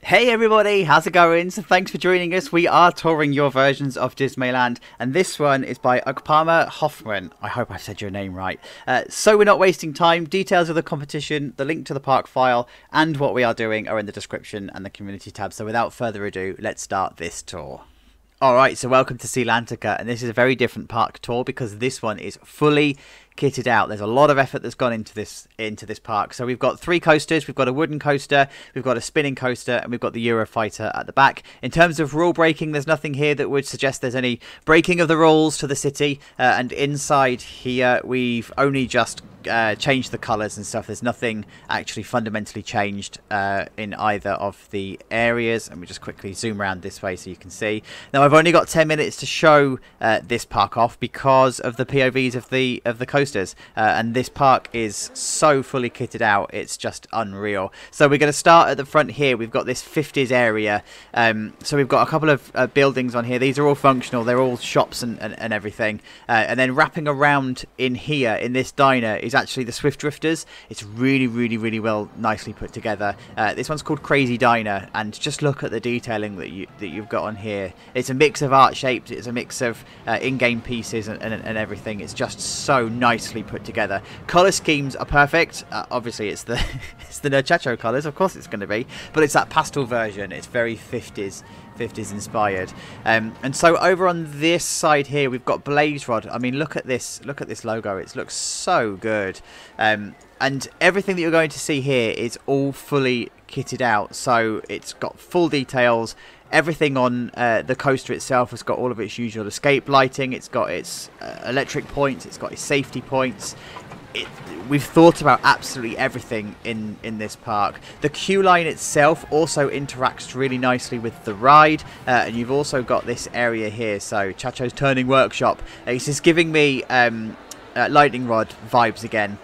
Hey everybody, how's it going? So thanks for joining us. We are touring your versions of Dismayland, and this one is by Okpara Hofmann. I hope I said your name right. So we're not wasting time. Details of the competition, the link to the park file, and what we are doing are in the description and the community tab. So without further ado, let's start this tour. Alright, so welcome to Sealantica, and this is a very different park tour because this one is fully kitted out. There's a lot of effort that's gone into this park. So we've got 3 coasters, we've got a wooden coaster, we've got a spinning coaster, and we've got the Eurofighter at the back. In terms of rule breaking, there's nothing here that would suggest there's any breaking of the rules to the city, and inside here we've only just changed the colours and stuff. There's nothing actually fundamentally changed in either of the areas. And we just quickly zoom around this way so you can see. Now I've only got 10 minutes to show this park off because of the POVs of the coasters, and this park is so fully kitted out, it's just unreal. So we're going to start at the front here. We've got this 50s area, so we've got a couple of buildings on here. These are all functional, they're all shops and everything, and then wrapping around in here in this diner is actually the Swift Drifters. It's really well nicely put together. This one's called Crazy Diner, and just look at the detailing that you've got on here. It's a mix of art shaped, it's a mix of in-game pieces and everything. It's just so nicely put together. Color schemes are perfect. Obviously it's the it's the Nerdchacho colors, of course it's going to be, but it's that pastel version. It's very 50s inspired. And so over on this side here we've got Blaze Rod. I mean, look at this logo. It looks so good. And everything that you're going to see here is all fully kitted out, so it's got full details. Everything on the coaster itself has got all of its usual escape lighting. It's got its electric points, it's got its safety points. We've thought about absolutely everything in this park. The queue line itself also interacts really nicely with the ride, and you've also got this area here, so Chacho's Turning Workshop. It's just giving me lightning rod vibes again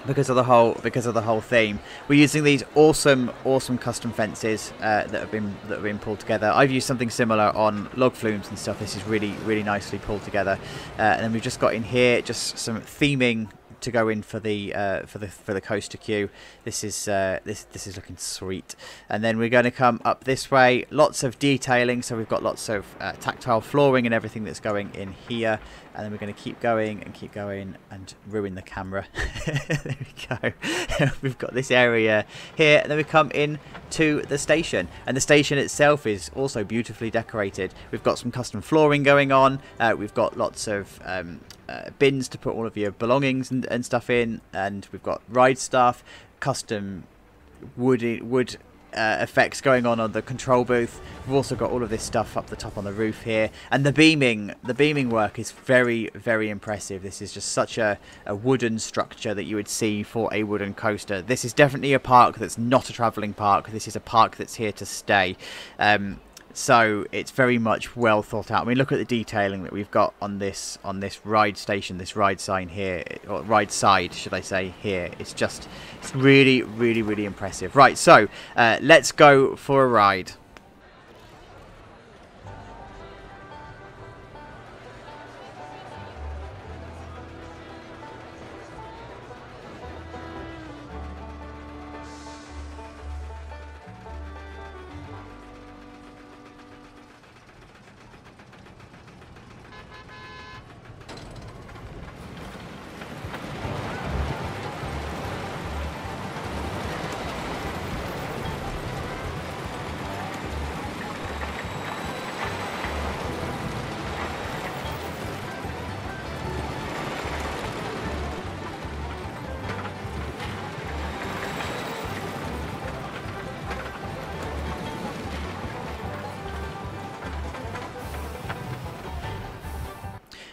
because of the whole theme. We're using these awesome custom fences that have been pulled together. I've used something similar on log flumes and stuff. This is really nicely pulled together, and then we've just got in here just some theming to go in for the coaster queue. This is looking sweet. And then we're going to come up this way. Lots of detailing, so we've got lots of tactile flooring and everything that's going in here. And then we're going to keep going and ruin the camera. There we go. We've got this area here, and then we come in to the station, and the station itself is also beautifully decorated. We've got some custom flooring going on. We've got lots of bins to put all of your belongings and stuff in, and we've got ride stuff, custom wood effects going on the control booth. We've also got all of this stuff up the top on the roof here, and the beaming work is very impressive. This is just such a wooden structure that you would see for a wooden coaster. This is definitely a park that's not a traveling park. This is a park that's here to stay. So it's very much well thought out. I mean, look at the detailing that we've got on this ride station, this ride sign here, or ride side, should I say, here. It's really impressive. Right, so let's go for a ride.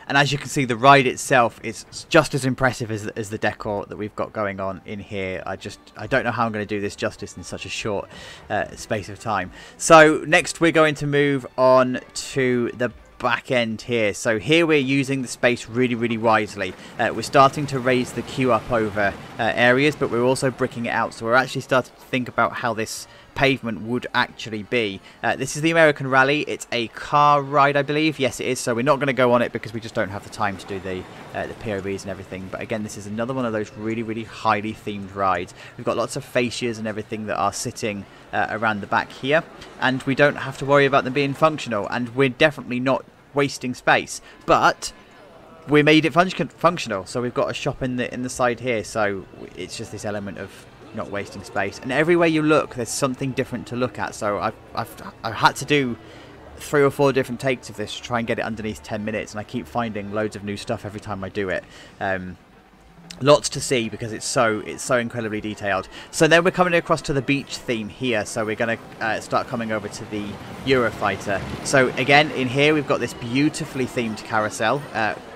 And as you can see, the ride itself is just as impressive as the decor that we've got going on in here. I don't know how I'm going to do this justice in such a short space of time. So next we're going to move on to the back end here. So here we're using the space really wisely. We're starting to raise the queue up over areas, but we're also bricking it out. So we're actually starting to think about how this pavement would actually be. This is the American Rally. It's a car ride, I believe. Yes, it is. So we're not going to go on it because we just don't have the time to do the POVs and everything. But again, this is another one of those really, really highly themed rides. We've got lots of fascias and everything that are sitting around the back here, and we don't have to worry about them being functional. And we're definitely not wasting space, but we made it functional. So we've got a shop in the side here. So it's just this element of not wasting space, and everywhere you look there's something different to look at. So I've had to do 3 or 4 different takes of this to try and get it underneath 10 minutes, and I keep finding loads of new stuff every time I do it. Lots to see because it's so incredibly detailed. So then we're coming across to the beach theme here. So we're going to start coming over to the Eurofighter. So again, in here we've got this beautifully themed carousel.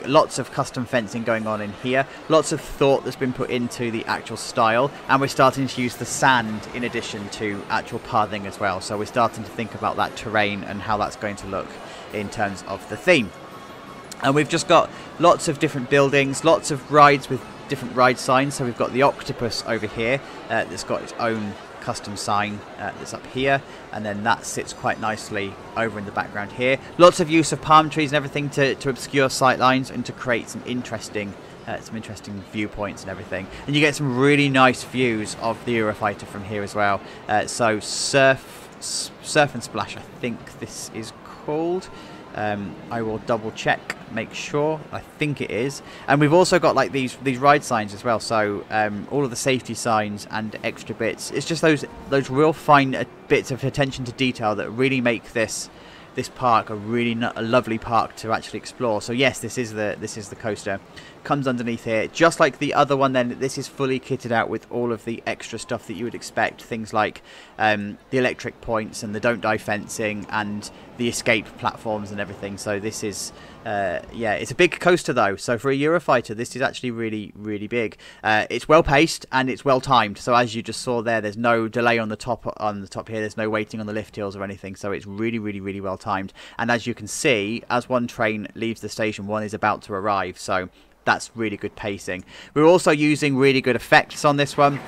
Lots of custom fencing going on in here. Lots of thought that's been put into the actual style, and we're starting to use the sand in addition to actual pathing as well. So we're starting to think about that terrain and how that's going to look in terms of the theme. And we've just got lots of different buildings, lots of rides with different ride signs. So we've got the octopus over here that's got its own custom sign that's up here, and then that sits quite nicely over in the background here. Lots of use of palm trees and everything to obscure sight lines and to create some interesting viewpoints and everything. And you get some really nice views of the Eurofighter from here as well. So surf and splash, I think this is called. I will double check, make sure. I think it is. And we've also got like these ride signs as well. So all of the safety signs and extra bits. It's just those real fine bits of attention to detail that really make this park a lovely park to actually explore. So yes, this is the coaster. Comes underneath here, just like the other one. Then this is fully kitted out with all of the extra stuff that you would expect. Things like the electric points and the don't die fencing and the escape platforms and everything. So this is yeah, it's a big coaster though. So for a Eurofighter, this is actually really, really big. It's well paced and it's well timed. So as you just saw there, there's no delay on the top here. There's no waiting on the lift hills or anything. So it's really, really, really well timed. And as you can see, as one train leaves the station, one is about to arrive. So that's really good pacing. We're also using really good effects on this one.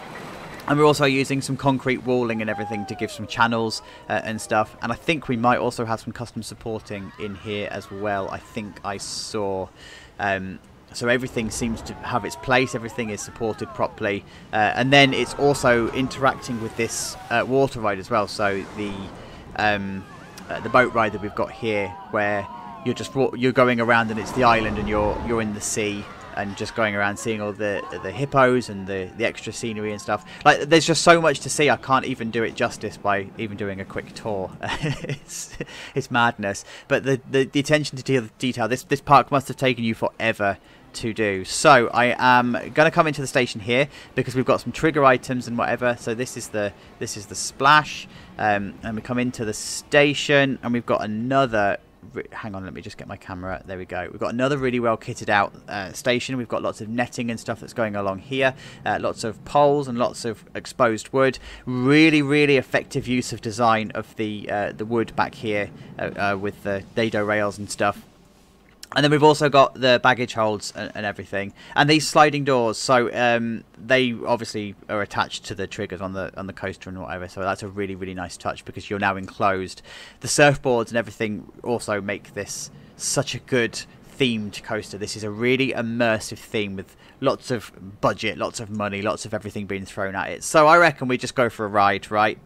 And we're also using some concrete walling and everything to give some channels and stuff. And I think we might also have some custom supporting in here as well. I think I saw. So everything seems to have its place. Everything is supported properly. And then it's also interacting with this water ride as well. So the boat ride that we've got here, where you're going around and it's the island and you're in the sea and just going around seeing all the hippos and the extra scenery and stuff. Like, there's just so much to see. I can't even do it justice by even doing a quick tour. It's madness. But the attention to detail, this park must have taken you forever to do. So I am going to come into the station here because we've got some trigger items and whatever. So this is the splash, and we come into the station and we've got another. Hang on, let me just get my camera. There we go. We've got another really well kitted out station. We've got lots of netting and stuff that's going along here. Lots of poles and lots of exposed wood. Really, really effective use of design of the wood back here with the dado rails and stuff. And then we've also got the baggage holds and everything, and these sliding doors. So they obviously are attached to the triggers on the coaster and whatever. So that's a really, really nice touch because you're now enclosed. The surfboards and everything also make this such a good themed coaster. This is a really immersive theme with lots of budget, lots of money, lots of everything being thrown at it. So I reckon we just go for a ride, right?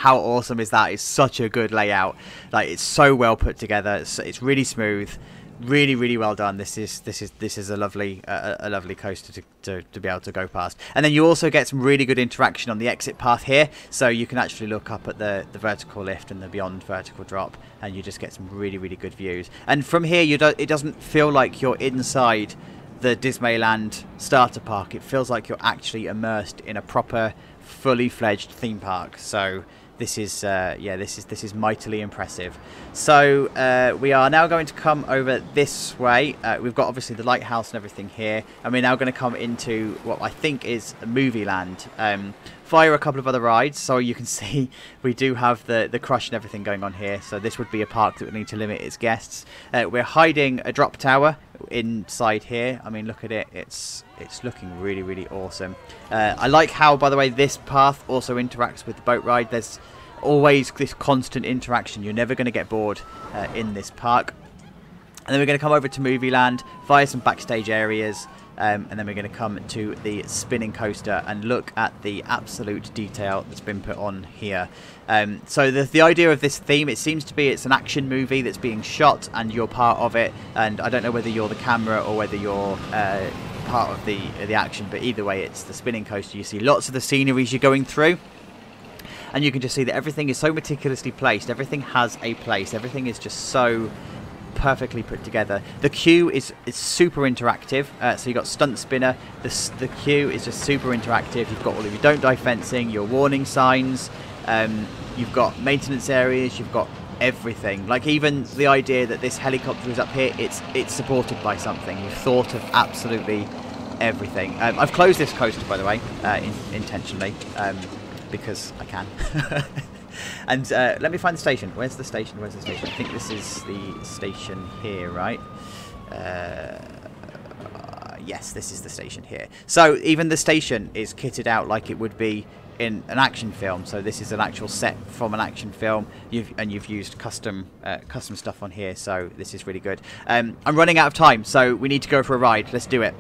how awesome is that? It's such a good layout. Like, it's so well put together. It's really smooth. Really well done. This is a lovely coaster to be able to go past. And then you also get some really good interaction on the exit path here, so you can actually look up at the vertical lift and the beyond vertical drop, and you just get some really good views. And from here, it doesn't feel like you're inside the Dismayland starter park. It feels like you're actually immersed in a proper, fully fledged theme park. So this is this is mightily impressive. So we are now going to come over this way. We've got obviously the lighthouse and everything here, and we're now going to come into what I think is a movie land via a couple of other rides. So you can see we do have the crush and everything going on here. So this would be a park that would need to limit its guests. We're hiding a drop tower inside here. I mean, look at it. It's looking really awesome. I like how, by the way, this path also interacts with the boat ride. There's always this constant interaction. You're never going to get bored in this park. And then we're going to come over to Movie Land via some backstage areas, and then we're going to come to the spinning coaster and look at the absolute detail that's been put on here. So the idea of this theme, it seems to be it's an action movie that's being shot and you're part of it, and I don't know whether you're the camera or whether you're part of the action, but either way it's the spinning coaster. You see lots of the sceneries you're going through, and you can just see that everything is so meticulously placed. Everything has a place. Everything is just so perfectly put together. The queue is super interactive. So you've got stunt spinner. The queue is just super interactive. You've got all of your don't die fencing, your warning signs. You've got maintenance areas. You've got everything. Like, even the idea that this helicopter is up here, it's supported by something. You've thought of absolutely everything. I've closed this coaster, by the way, intentionally, because I can. And let me find the station. Where's the station? Where's the station? I think this is the station here, right? Yes, this is the station here. So even the station is kitted out like it would be in an action film. So this is an actual set from an action film. You've used custom stuff on here. So this is really good. I'm running out of time, so we need to go for a ride. Let's do it.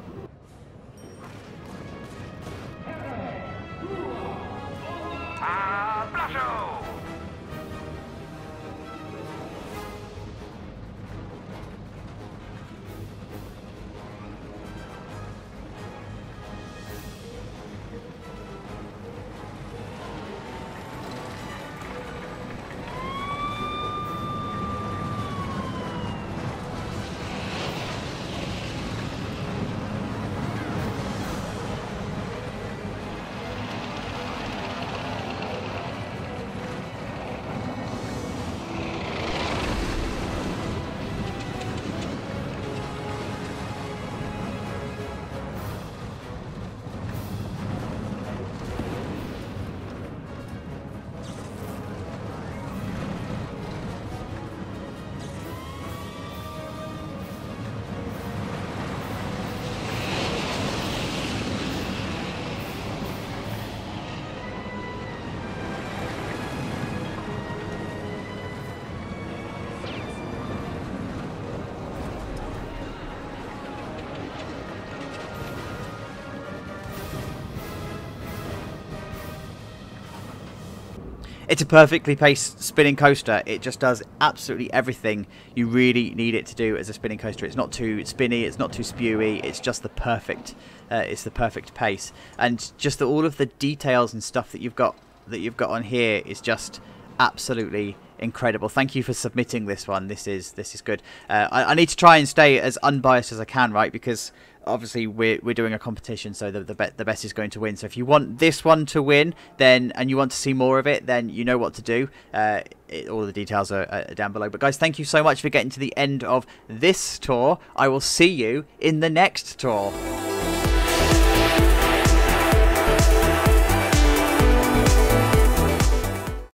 It's a perfectly paced spinning coaster. It just does absolutely everything you really need it to do as a spinning coaster. It's not too spinny, it's not too spewy, it's just the perfect pace. And just all of the details and stuff that you've got on here is just absolutely incredible. Thank you for submitting this one. This is good. I need to try and stay as unbiased as I can, right? Because obviously we're doing a competition, so the best is going to win. So if you want this one to win, then, and you want to see more of it, then you know what to do. All the details are down below. But guys, thank you so much for getting to the end of this tour. I will see you in the next tour.